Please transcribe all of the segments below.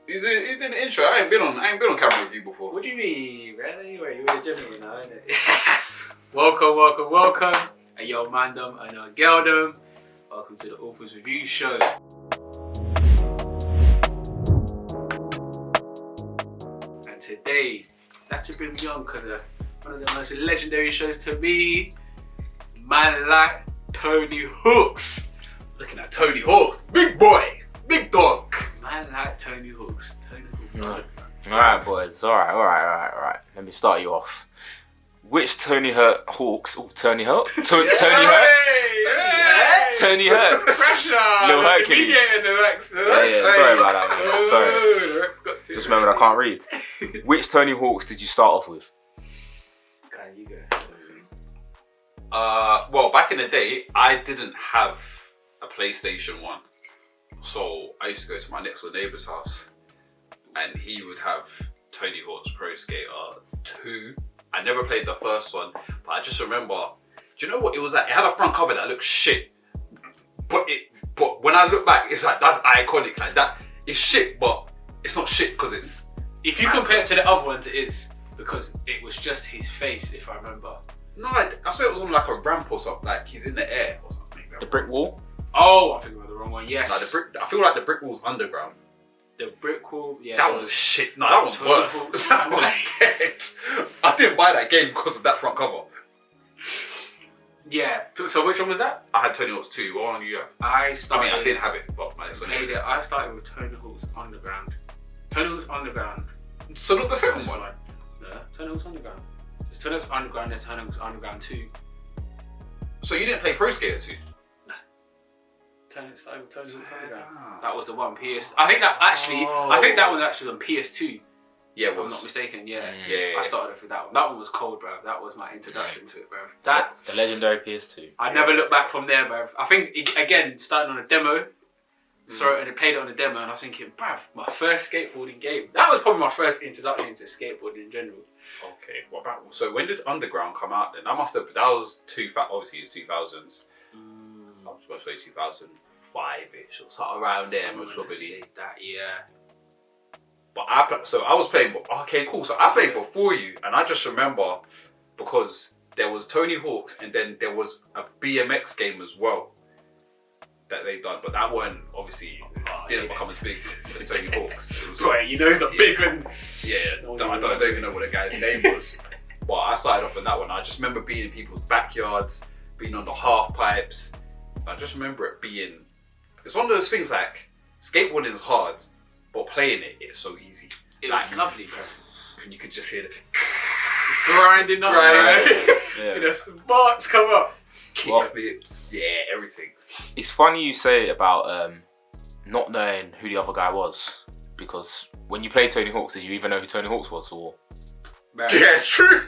He's in the intro. I ain't been on camera with you before. What do you mean, really? Wait, you're a gentleman now, isn't it? Welcome. Hey, yo, mandem and geldom. Welcome to the Orthors Review Show. And today, that's a bit young because one of the most legendary shows to me, man like Tony Hawks. Looking at Tony Hawks, big boy, big dog. Man like Tony Hawks. Alright, boys. Alright. Let me start you off. Which Tony Hawks? Oh, Tony Hawks? Tony Hawks. Pressure. Little Hercules. Yeah, sorry about that, man. Sorry. Just remembered I can't read. Which Tony Hawks did you start off with? You go. Well, back in the day, I didn't have a PlayStation 1. So I used to go to my next door neighbour's house and he would have Tony Hawk's Pro Skater 2. I never played the first one, but I just remember, do you know what it was like? It had a front cover that looked shit. But when I look back, it's like, that's iconic. Like that, it's shit, but it's not shit because it's... If you compare it to the other ones, it is. Because it was just his face, if I remember. No, I swear it was on like a ramp or something, like he's in the air or something. The brick wall? Oh, I think about the wrong one, yes. Like I feel like the brick wall's underground. The brick wall, yeah. That was shit. No, that one's worse. That was dead. I didn't buy that game because of that front cover. Yeah. So which one was that? I had Tony Hawk's 2. What one do you have? I didn't have it, but my next one. I started with Tony Hawk's Underground. Tony Hawk's Underground. So not the second one? No, Tony Hawk's Underground. There's Tony Hawk's Underground, there's Tony Hawk's Underground 2. So you didn't play Pro Skater 2? Tony Hawk's Underground. That was the one PS. I think that one actually on PS2. Yeah, if I'm not mistaken. Yeah. Yeah. I started off with that one. That one was cold, bruv. That was my introduction to it, bruv. The legendary PS2. I never looked back from there, bruv. I think again starting on a demo. So and I played it on a demo, and I was thinking, bruv, my first skateboarding game. That was probably my first introduction to skateboarding in general. Okay. What about? So when did Underground come out? Then that was obviously it was 2000s. I was supposed to say 2005-ish or something around there, most probably. That, yeah. But I was playing. Okay, cool. So I played before you, and I just remember because there was Tony Hawk's, and then there was a BMX game as well that they done. But that one obviously didn't become as big as Tony Hawk's. Right, you know it's not big one. Yeah, I don't even know what the guy's name was. But I started off on that one. I just remember being in people's backyards, being on the half pipes. I just remember it being. It's one of those things like skateboarding is hard, but playing it's so easy. It was lovely, bro. And you could just hear the grinding up, right? See the sparks come up. Kickflips, everything. It's funny you say about not knowing who the other guy was, because when you played Tony Hawk's, did you even know who Tony Hawk's was, or? Yeah, it's true.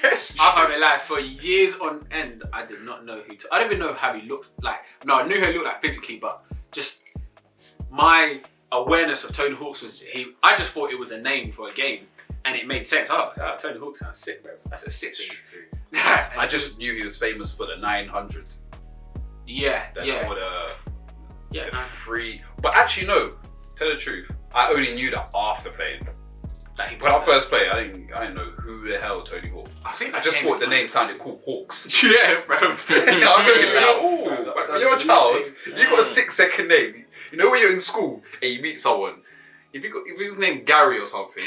Yes, I can't be lying. For years on end, I did not know I don't even know how he looked like. No, I knew who he looked like physically, but just my awareness of Tony Hawk's was I just thought it was a name for a game, and it made sense. Tony Hawk sounds sick, bro. That's a sick thing. I just knew he was famous for the 900. Yeah. The free. But actually, no. Tell the truth, I only knew that after playing. When I first played, I didn't know who the hell Tony Hawk. I just thought the name sounded cool, Hawks. Yeah, bro. When you're a child, you got a 6-second name. You know when you're in school and you meet someone, if his name Gary or something,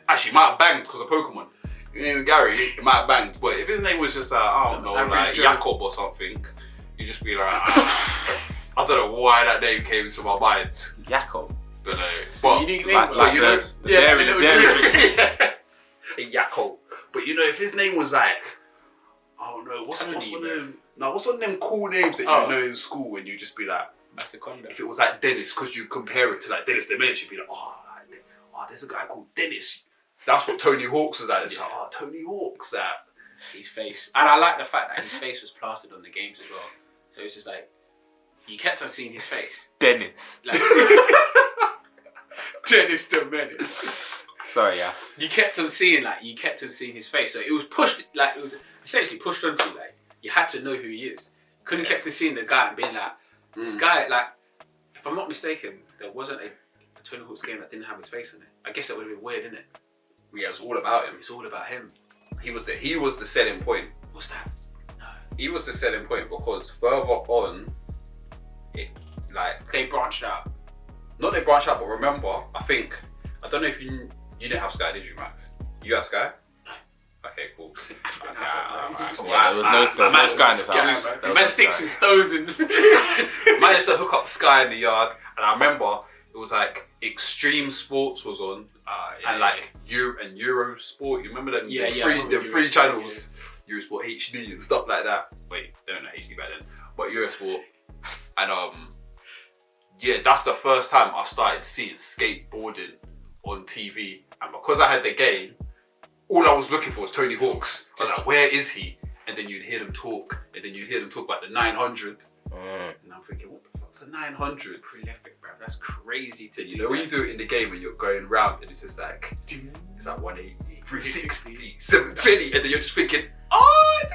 actually it might have banged because of Pokemon. His name Gary, it might have banged. But if his name was just I don't know, like Jacob or something, you just be like, I don't know why that name came into my mind. Jacob. Don't know. But you know, the dairy Yakko. But you know, if his name was like, I don't know, what's one of them cool names that you know in school when you just be like, if it was like Dennis, because you compare it to like Dennis the Menace, you'd be like, there's a guy called Dennis. That's what Tony Hawk's was like. It's like, Tony Hawk's that. His face. And I like the fact that his face was plastered on the games as well. So it's just like, you kept on seeing his face. Dennis. Like, Dennis the Menace. Sorry, yes. You kept on seeing his face. So it was pushed, it was essentially pushed onto you. You had to know who he is. Couldn't kept on seeing the guy and being like, this guy, if I'm not mistaken, there wasn't a a Tony Hawk's game that didn't have his face on it. I guess it would have been weird, innit? Yeah, it's all about him. It's all about him. He was the selling point. What's that? No. He was the selling point because further on, it like They branched out. not they branched out, but remember, I don't know if you didn't have Sky, did you, Max? You had Sky? Okay, cool. Yeah, there was no Sky in this house. Man, sticks and stones and. Managed to hook up Sky in the yard, and I remember it was like Extreme Sports was on, and like Eurosport. You remember them? Yeah, the yeah, free, I remember the free Eurosport, channels, Eurosport HD and stuff like that. Wait, they don't know HD back then, but Eurosport, and yeah, that's the first time I started seeing skateboarding on TV, and because I had the game, all I was looking for was Tony Hawk's. I was like, where is he? And then you'd hear them talk, about the 900. And I'm thinking, what the fuck's a 900? Prolific, bro. That's crazy to do. You know, when you do it in the game and you're going round and it's just like, it's like 180, 360, 720, and then you're just thinking,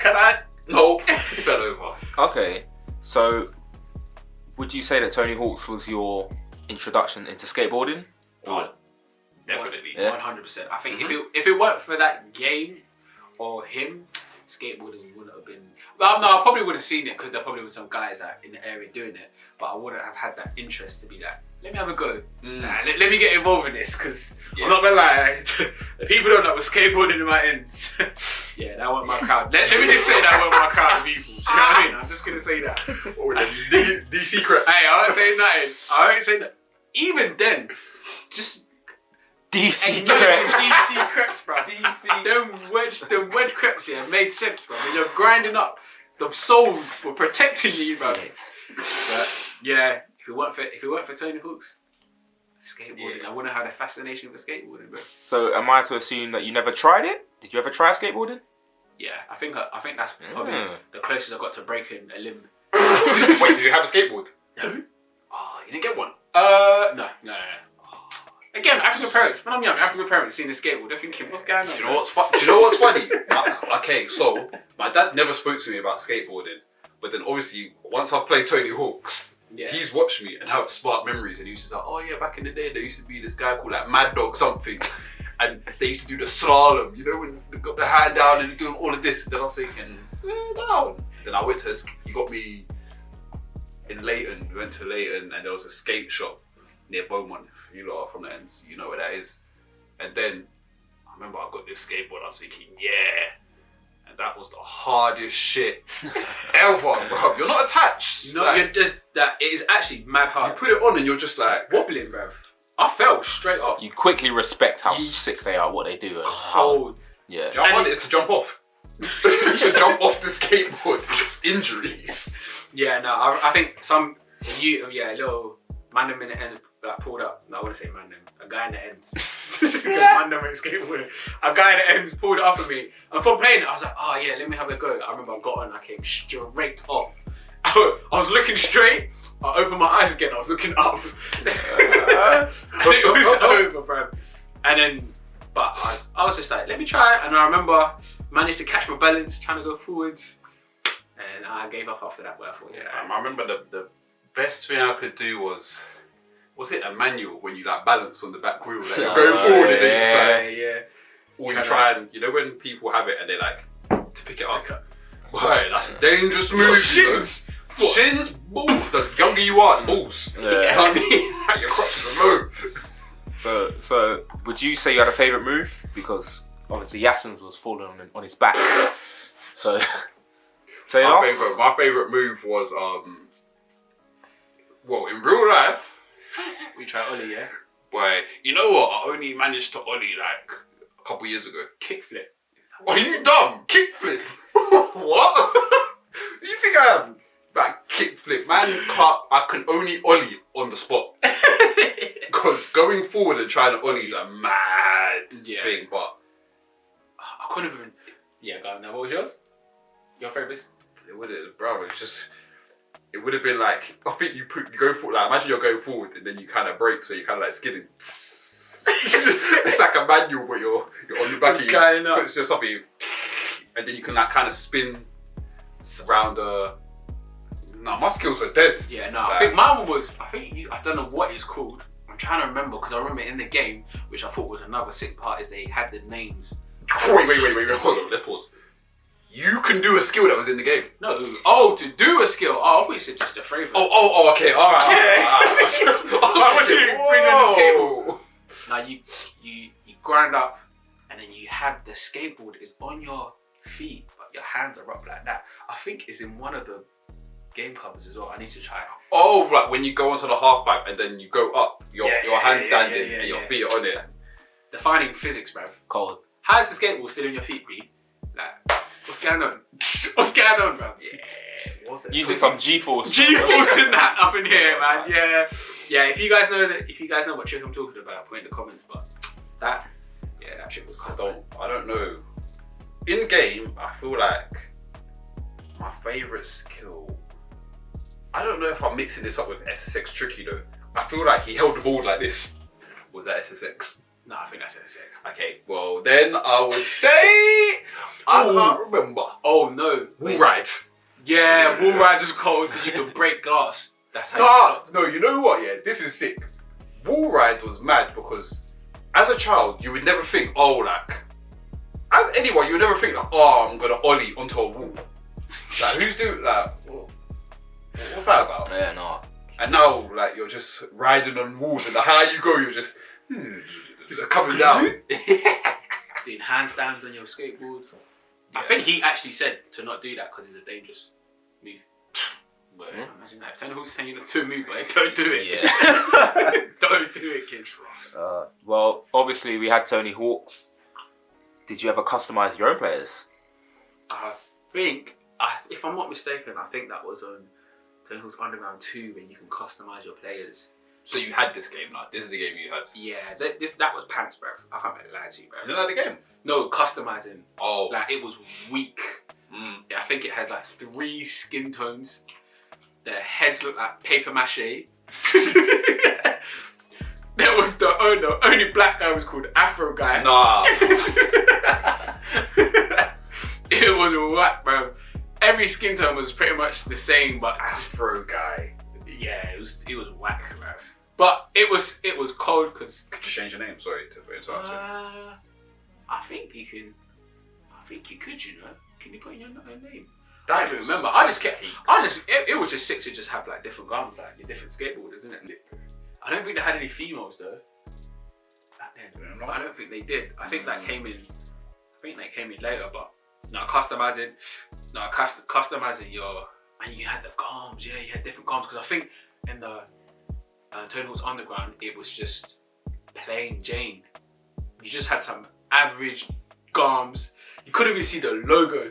Can I? no, it fell over. Okay, so would you say that Tony Hawk's was your introduction into skateboarding? Oh, definitely. Yeah. 100%. I think if it weren't for that game or him, skateboarding wouldn't have been. Well, no, I probably would have seen it because there probably were some guys in the area doing it, but I wouldn't have had that interest to be like, let me have a go. Let me get involved in this because I'm not gonna lie, the people don't know what skateboarding in my ends. Yeah, that wasn't my crowd. Let me just say that wasn't my crowd of people. Do you know what I mean? I'm just gonna say that. Or the DC Crips. Hey, I won't say nothing. I won't say that. Even then, just. DC DC crepes, bro. Them wedge crepes, yeah, made sense, bro. When you're grinding up, the souls were protecting you, bro. But yeah, if it weren't for Tony Hawk's skateboarding, I wouldn't have had a fascination for skateboarding, bro. So am I to assume that you never tried it? Did you ever try skateboarding? Yeah, I think that's probably the closest I got to breaking a limb. Wait, did you have a skateboard? No. Oh, you didn't get one? No. Again, African parents. When I'm young, African parents seeing a skateboard, they're thinking, "What's going on?" Do you know what's funny? Okay, so my dad never spoke to me about skateboarding, but then obviously once I've played Tony Hawk's, he's watched me and had spark memories, and he was just like, "Oh yeah, back in the day, there used to be this guy called like Mad Dog something, and they used to do the slalom, you know, when they got the hand down and doing all of this." And then I was thinking, "Slow down." Then I went to he got me in Leighton. We went to Leighton, and there was a skate shop near Beaumont. You lot are from the ends, you know where that is. And then I remember I got this skateboard. I was thinking, yeah, and that was the hardest shit ever, bro. You're not attached. No, you're just that. It is actually mad hard. You put it on and you're just like wobbling, bro. I fell straight off. You quickly respect how sick they are, what they do, and cold. Yeah. The other one is to jump off. To jump off the skateboard. Injuries. Yeah, no, I think little man in the end. Like pulled up. No, I want to say man them. A guy in the ends. Man them ain't skateboarding. A guy in the ends pulled it up for me. And from playing it, I was like, oh yeah, let me have a go. I remember I got on. I came straight off. I was looking straight. I opened my eyes again. I was looking up. And it was over, bro. And then, but I was just like, let me try it. And I remember managed to catch my balance, trying to go forwards. And I gave up after that. But I thought, I remember the best thing I could do was it a manual when you like balance on the back wheel, like you're going forward and then you just or you try and, you know when people have it and they like to pick it up. Boy, that's a dangerous move. Shins! Shins, balls. The younger you are, it's balls. Yeah. You know what I mean? Like your crotches are low. So would you say you had a favourite move? Because obviously Yassin's was falling on his back. So my favourite move was well, in real life, we tried Ollie, yeah? Boy, you know what? I only managed to Ollie like a couple years ago. Kickflip. Are you dumb? Kickflip? What? You think I am? Like kickflip, man. I can only Ollie on the spot. Because going forward and trying to Ollie is a mad thing, but I couldn't even. Yeah, go on. Now, what was yours? Your favourite? It would have, bro. It would have been like, I think you go forward, like imagine you're going forward and then you kind of brake, so you kind of like skidding. It's like a manual, but you're on your back. It's just something, and then you can like kind of spin around. My skills are dead. Yeah, no. Like, I think mine was. I don't know what it's called. I'm trying to remember because I remember in the game, which I thought was another sick part, is they had the names. Wait, hold on, let's pause. You can do a skill that was in the game. No, to do a skill. I thought you said just a favourite. Okay, alright. Whoa. Now you grind up, and then you have the skateboard is on your feet, but your hands are up like that. I think it's in one of the game covers as well. I need to try it. Oh, right, when you go onto the half pipe and then you go up, your hand standing and your feet are on it. Defining physics, bruv. Cold. How's the skateboard still on your feet, Green? Like, what's going on? What's going on, bruv? Yeah, what's it? Using some G-force. G-force in that up in here, man. Yeah. If you guys know what trick I'm talking about, put in the comments. But that trick was cool. I don't know. In game, I feel like my favourite skill. I don't know if I'm mixing this up with SSX Tricky though. I feel like he held the board like this. Was that SSX? No, I think that's SSX. Okay, well then I would say I can't remember. Oh no. Wall ride. Yeah, wall ride is cold because you can break glass. That's how No, you know what? Yeah, this is sick. Wall ride was mad because as a child you would never think, as anyone you would never think I'm gonna ollie onto a wall. Like who's doing what's that about? Yeah, no. And now you're just riding on walls and the higher you go you're just coming down. Doing handstands on your skateboard. Yeah. I think he actually said to not do that because it's a dangerous move. But imagine that. If Tony Hawk's telling you not to move, but don't do it. Yeah. Don't do it, kid. Well, obviously we had Tony Hawk's. Did you ever customise your own players? I think, if I'm not mistaken, I think that was on Tony Hawk's Underground 2 when you can customise your players. So you had this game now? This is the game you had? Yeah, that was pants, bruv. I can't lie to you, bruv. You didn't like the game? No, customising. Oh. It was weak. Yeah, I think it had 3 skin tones. Their heads looked like paper mache. There was the only black guy was called Afro Guy. Nah. It was whack, bro. Every skin tone was pretty much the same, but Afro Guy. Yeah, it was whack, bro. But it was cold because. Could you change your name? Sorry to interrupt you. I think you can. I think you could. You know, can you put in your name? I don't remember. It was just sick to just have different garments, your different skateboarders, isn't it? I don't think they had any females though. Back then, I don't think they did. I think that came in. I think that came in later, but customizing your, and you had the garms. Yeah, you had different garms because I think in the Tony Hawk's Underground it was just plain Jane. You just had some average garms. You couldn't even see the logo.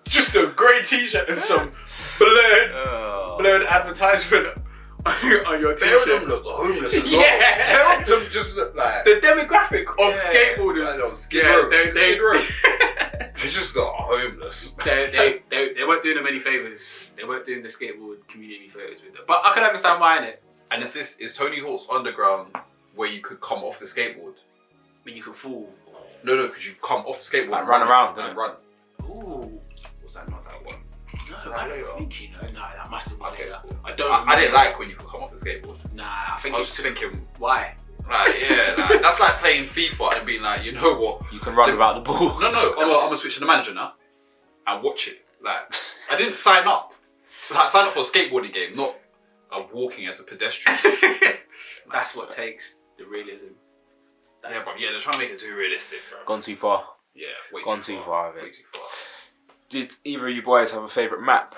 Just a grey t-shirt and some blurred advertisement on your t-shirt. Them look homeless as well. Yeah. Them just look like the demographic of skateboarders. On Skid Row. They just look homeless. They weren't doing them any favours. They weren't doing the skateboard community favours with them. But I can understand why, innit? And is Tony Hawk's Underground where you could come off the skateboard? When you could fall. No, because you come off the skateboard and run around and run. Ooh. Was that not that one? No, I don't think you know. No, that must have been later. Cool. I I didn't like when you could come off the skateboard. Nah, I think I was just thinking, why? That's like playing FIFA and being like, you know what? You can run without the ball. No, I'm gonna switch to the manager now and watch it. I didn't sign up. Sign up for a skateboarding game, not walking as a pedestrian. That's what takes the realism. They're trying to make it too realistic, bro. Gone too far. Yeah, way too far. Way too far. Did either of you boys have a favourite map?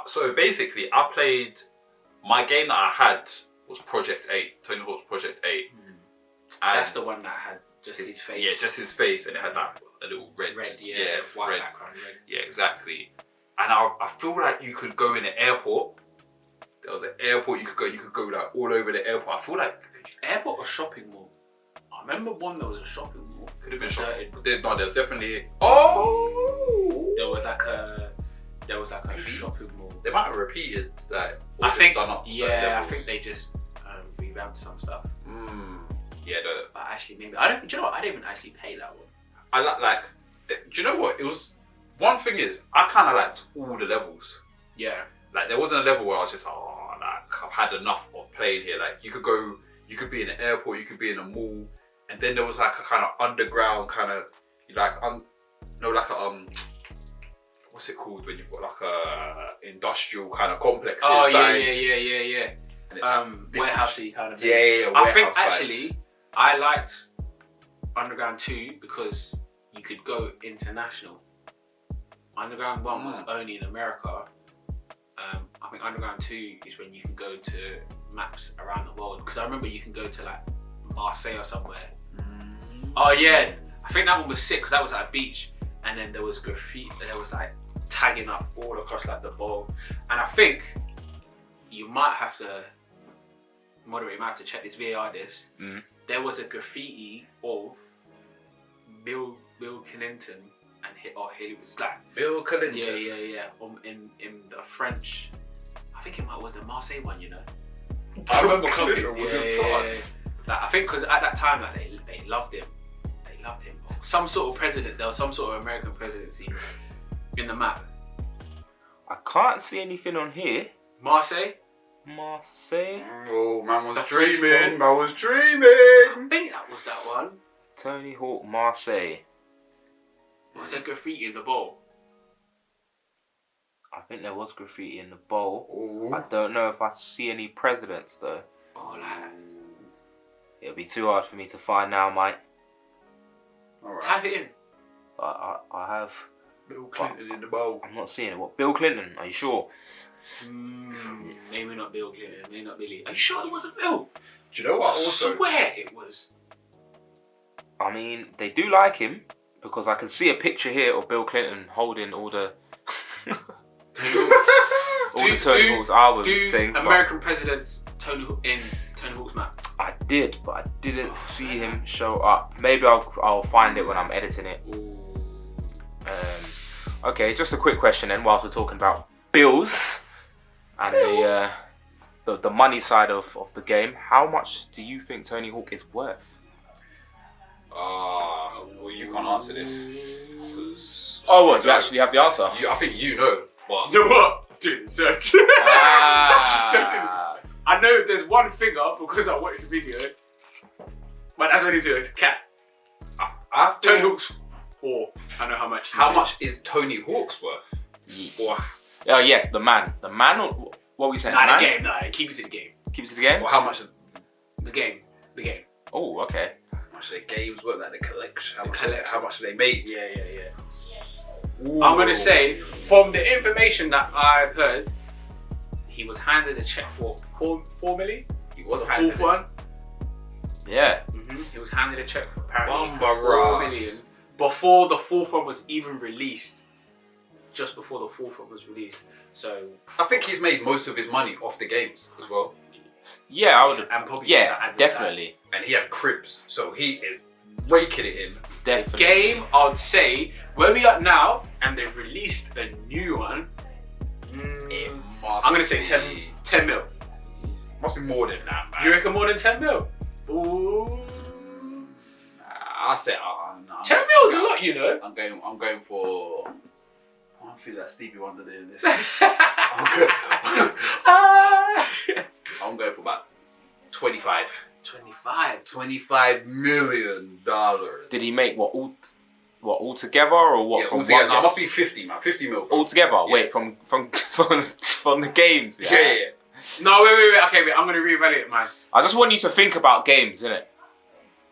So basically, I played. My game that I had was Project 8, Tony Hawk's Project 8. That's the one that had just his face. Yeah, just his face, and it had a little red, white red background, red. Yeah, exactly. And I feel like you could go in an airport. There was an airport you could go all over the airport. I feel like airport or shopping mall. I remember one that was a shopping mall. Could have been shopping. There was definitely. There was a shopping mall. They might have repeated that. I think. Done up I think they just revamped some stuff. Yeah, but actually, maybe I don't. Do you know what? I didn't even actually play that one. I like. Do you know what? It was. One thing is, I kind of liked all the levels. Yeah. Like there wasn't a level where I was just like, oh, like I've had enough of playing here. Like you could be in an airport, you could be in a mall, and then there was like a kind of underground kind of what's it called when you've got like a industrial kind of complex inside. Yeah. And it's like Warehousey kind of thing. Yeah. I think warehouse actually vibes. I liked Underground 2 because you could go international. Underground 1 was only in America. I think Underground 2 is when you can go to maps around the world. Because I remember you can go to like Marseille or somewhere. Oh yeah, I think that one was sick because that was at a beach, and then there was graffiti. There was like tagging up all across like the bowl, and I think you might have to moderate. You might have to check this VAR. There was a graffiti of Bill Clinton and Hillary Slack. Bill Clinton. Yeah. In the French, I think it was the Marseille one. You know, I remember Clinton was in France. Like, I think because at that time, like, they loved him. They loved him. Some sort of president. There was some sort of American presidency in the map. I can't see anything on here. Marseille. Oh, man was The dreaming. French Man was dreaming. I think that was that one. Tony Hawk Marseille. Was there graffiti in the bowl? I think there was graffiti in the bowl. Ooh. I don't know if I see any presidents though. Oh, like It'll be too hard for me to find now, mate. Alright. type it in. I have. Bill Clinton in the bowl. I'm not seeing it. What? Bill Clinton? Are you sure? Maybe not Bill Clinton. Maybe not Billy. Are you sure it wasn't Bill? Do you know what? I Also, swear it was. I mean, they do like him because I can see a picture here of Bill Clinton holding all the Tony Hawk's album thing. American presidents Tony Hawk's map. I did, but I didn't see him show up. Maybe I'll find it when I'm editing it. Okay, just a quick question then, whilst we're talking about bills and the money side of the game. How much do you think Tony Hawk is worth? well, you can't answer this. Oh, what? Do you actually have the answer? I think you know. But You know what? Dude, search. I know there's one figure because I watched the video, but that's only to a cat. I think Tony Hawk's 4. I know how much. How much is Tony Hawk's worth? Oh yes, the man. The man. Or what were we saying? Nah, the game. Nah, keep it to the game. Keep it to the game. Or how much is The game. Oh, okay. how much the games worth? Like the collection. collection. How much have they made? Yeah. Ooh. I'm gonna say, from the information that I've heard, he was handed a check for 4 million. He was the handed fourth one. Yeah. He was handed a check for apparently Bumba 4 Ross. million before the fourth one was even released. Just before the fourth one was released. So I think he's made most of his money off the games as well. Yeah, I would. and probably just Yeah, advertise. definitely. And he had cribs, so he is raking it in. Definitely. Game, I'd say, where we are now, and they've released a new one. It I'm gonna say 10 mil. Must be more than that, man. You reckon more than 10 mil? Ooh. I said, no, 10 mil is a lot, you know. I'm going for. I feel like Stevie Wonder doing this. I'm going for about 25. 25. $25 million. Did he make what all together or what Yeah, from altogether. one No, it game? must be 50, man. 50 mil. All together? Yeah. Wait, from the games. Yeah. No, wait. Okay, wait. I'm gonna reevaluate mine. I just want you to think about games, innit?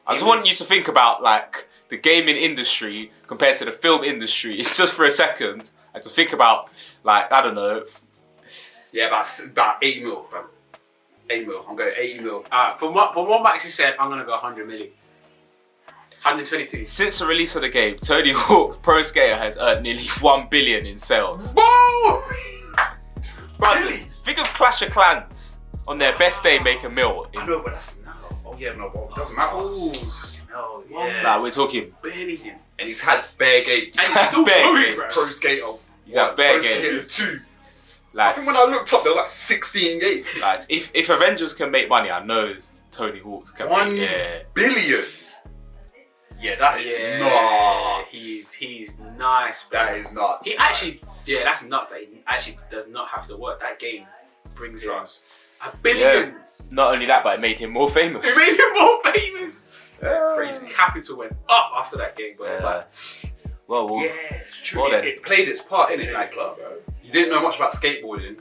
I just want you to think about like the gaming industry compared to the film industry. It's just for a second, and to think about like I don't know. Yeah, about 8 mil, fam. 8 mil. I'm going 80 mil. From what Maxi said, I'm gonna go 100 million. 122. Since the release of the game, Tony Hawk's Pro Skater has earned nearly 1 billion in sales. Whoa! Brothers, Really? think of Clash of Clans on their best day make a mil. I know, but that's now. Oh yeah, no, but it doesn't matter. No, yeah. Like we're talking. Billion. And he's had bare games. And he's still Bare going, games. bro. Pro Skater. He's had bare Pro games. Skater 2. I Like, think when I looked up, there were like 16 games. like if Avengers can make money, I know Tony Hawk's can 1 make. Yeah. billion. Yeah, that is nuts. He's nice. Bro. That is nuts. He actually, that's nuts. That he actually does not have to work. That game brings him $1 billion. Yeah. Not only that, but it made him more famous. It made him more famous. Crazy. Capital went up after that game, bro. Well, yeah, it's true. Well then. It played its part in it. Like, you didn't know much about skateboarding.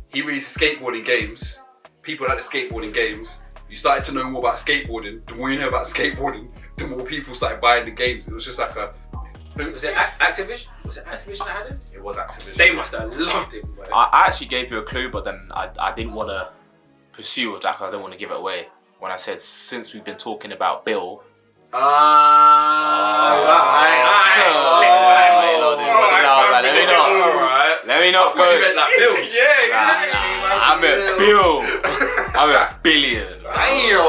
He released skateboarding games. People like the skateboarding games. You started to know more about skateboarding. The more you know about skateboarding, the more people started buying the games. It was just like a. Was it Activision? Was it Activision that had him? It was Activision. They must have loved him, bro. I actually gave you a clue, but then I didn't want to pursue with that because I didn't want to give it away. When I said, since we've been talking about Bill. Let me not go. You meant like Bills. I meant Bill. I meant billion. Damn.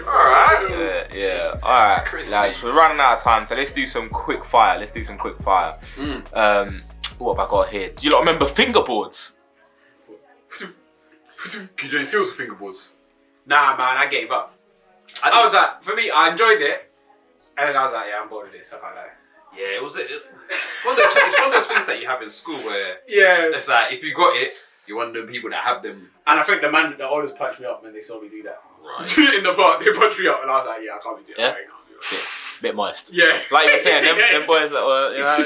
Alright. Yeah. Alright. Lads, we're running out of time, so let's do some quick fire. What have I got here? Do you lot remember fingerboards? Can you do any skills with fingerboards? Nah, man, I gave up. I was like, for me, I enjoyed it, and then I was like, yeah, I'm bored of this. I can't lie. Yeah, it's one of those things that you have in school where it's like if you got it, you're one of the people that have them. And I think the oldest punched me up when they saw me do that. Right. In the park, they punched me up, and I was like, yeah, I can't be doing that. Bit moist. Yeah. Like you were saying, them boys that were, Yeah, I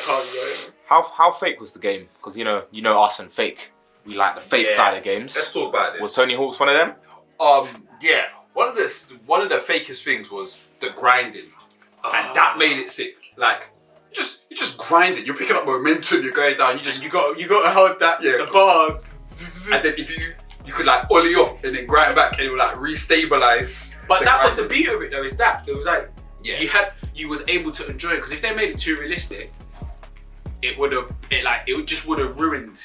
can't be doing it. How fake was the game? Because you know us and fake. We like the fake side of games. Let's talk about this. Was Tony Hawk's one of them? Yeah. One of the fakest things was the grinding, and that made it sick. Like, you're just grinding. You're picking up momentum. You're going down. You got to hold that the bar. And then if you could like ollie off and then grind back, and it would like restabilize. But that was the beauty of it, though. Is that it was like you was able to enjoy it, because if they made it too realistic, it would have ruined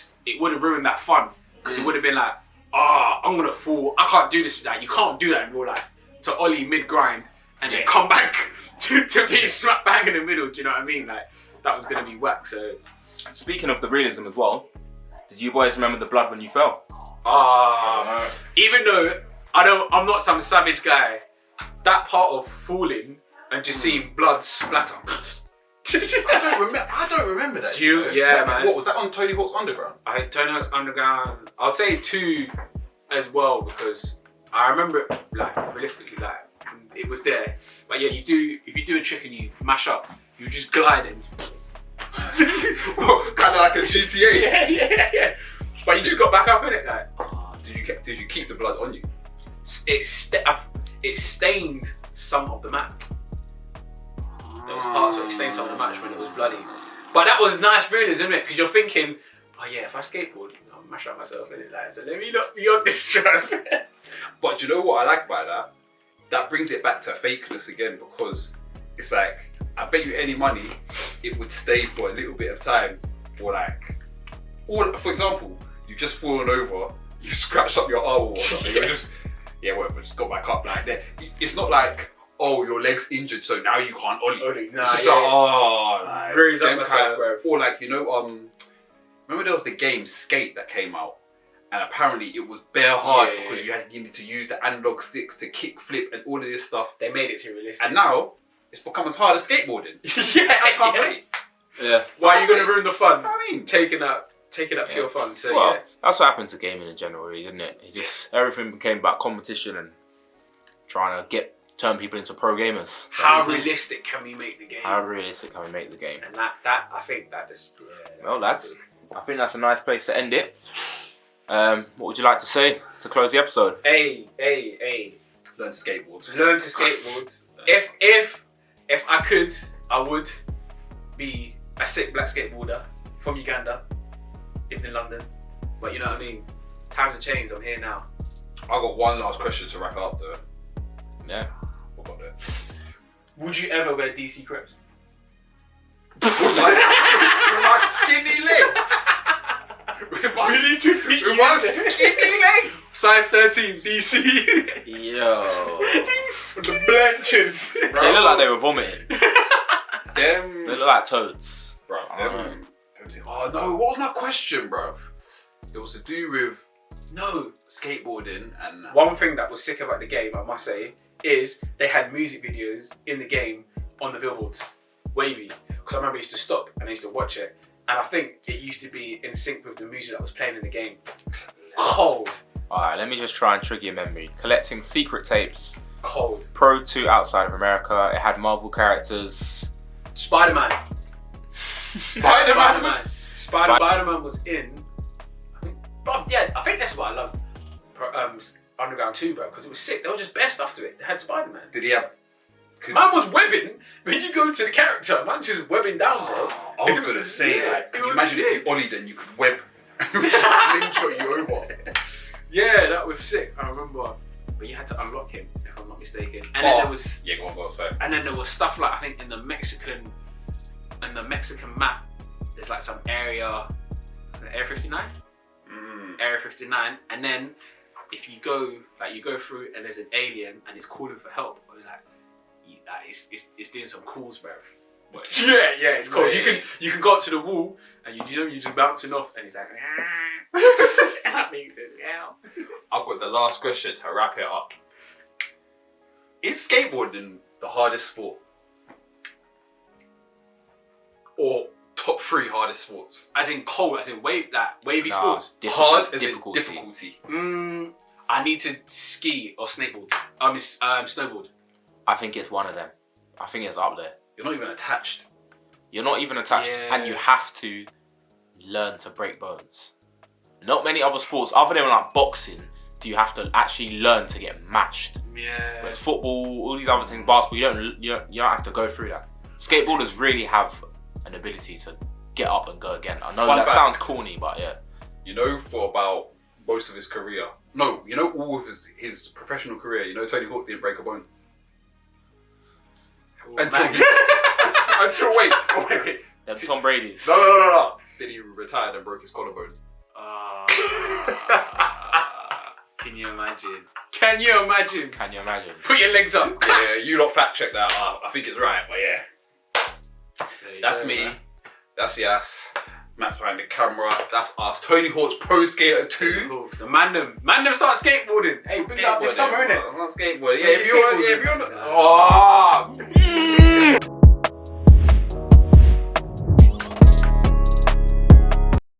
that fun, because it would have been like, I'm gonna fall. I can't do this. Like, you can't do that in real life. To ollie mid grind and then come back to be smack bang in the middle. Do you know what I mean? Like, that was gonna be whack. So, speaking of the realism as well, did you boys remember the blood when you fell? Even though I'm not some savage guy, that part of falling and just seeing blood splatter. I don't remember that. Man. What was that on Tony Hawk's Underground? Tony Hawk's Underground. I'll say 2 as well, because I remember it like prolifically, like it was there. But yeah, if you do a trick and you mash up, you just glide and kind of like a GTA. Yeah. But you just got back up in it, like. Did you keep the blood on you? It stained some of the map. There was parts where it stained some of the match when it was bloody. But that was nice realism, isn't it? Because you're thinking, if I skateboard, I'll mash up myself in it. Like, so let me not be on this track. But do you know what I like about that? That brings it back to fakeness again, because it's like, I bet you any money, it would stay for a little bit of time. Or for example, you've just fallen over, you scratched up your arm or whatever, you're just got back up like that. It's not like, your leg's injured, so now you can't ollie. Nah, it's just raise up myself, bro. Or like, remember there was the game Skate that came out, and apparently it was bare hard because you needed to use the analog sticks to kick flip and all of this stuff. They made it too realistic. And now it's become as hard as skateboarding. I can't believe. Yeah. Why are you gonna ruin the fun? I mean, taking up pure fun. So that's what happened to gaming in general, isn't it? It just everything became about competition and trying to turn people into pro gamers. How realistic can we make the game? And that I think that just well, I think that's a nice place to end it. What would you like to say to close the episode? Learn to skateboard. Learn to skateboard. If I could, I would be a sick black skateboarder from Uganda, lived in London. But you know what I mean? Times have changed, I'm here now. I got one last question to wrap it up though. Yeah. What about that? Would you ever wear DC crepes? With my skinny legs. With my skinny legs. Size 13 DC. Yo. The blanches. They look like they were vomiting. They Them. look like toads. Bro. Oh no, what was my question, bro? It was to do with skateboarding and one thing that was sick about the game, I must say, is they had music videos in the game on the billboards, wavy. Because I remember I used to stop and I used to watch it, and I think it used to be in sync with the music that was playing in the game. Cold. Alright, let me just try and trigger your memory. Collecting secret tapes. Cold. Pro 2 outside of America. It had Marvel characters. Spider-Man. Spider-Man was. Spider-Man was in. I think that's why I love Underground 2, bro, because it was sick. There was just bare stuff to it. They had Spider-Man. Did he have? Man was webbing. When you go to the character, man just webbing down, bro. I was gonna say, Yeah, like, it can you was imagine lit. if you ollied and you could web, it would just slingshot you over. Yeah, that was sick. I remember. But you had to unlock him, if I'm not mistaken. And then there was. Yeah, go on, sorry. And then there was stuff like, I think in the Mexican map, there's like some area, Area 59? Area 59, and then if you go through and there's an alien and it's calling for help, I was like, it's doing some calls, bro. Yeah, it's cool. Yeah. You can go up to the wall and you're just bouncing off, and he's like, that makes it out. I've got the last question to wrap it up. Is skateboarding the hardest sport? Or top 3 hardest sports? As in cold, as in wavy Nah, sports. Hard as in difficulty. difficulty. I need to ski or snowboard. Snowboard. I think it's one of them. I think it's up there. You're not even attached. You're not even attached, Yeah. and you have to learn to break bones. Not many other sports, other than like boxing, do you have to actually learn to get matched. Yeah. Whereas football, all these other things, basketball, you don't have to go through that. Skateboarders really have an ability to get up and go again. I know Fun that fact. sounds corny, but yeah. You know, for about most of his career, no, you know, all of his professional career, you know, Tony Hawk didn't break a bone. Until wait. Them Tom Brady's. No. Then he retired and broke his collarbone. Can you imagine? Can you imagine? Can you imagine? Put your legs up. Yeah, you lot fact check that. I think it's right, but yeah. That's me. Man. That's Yas. Matt's behind the camera. That's us. Tony Hawk's Pro Skater 2. Hawks, the man them start skateboarding. Hey, bring it up this summer, innit? I'm not skateboarding. Yeah, Yeah, if you're skateboarding. not. Oh,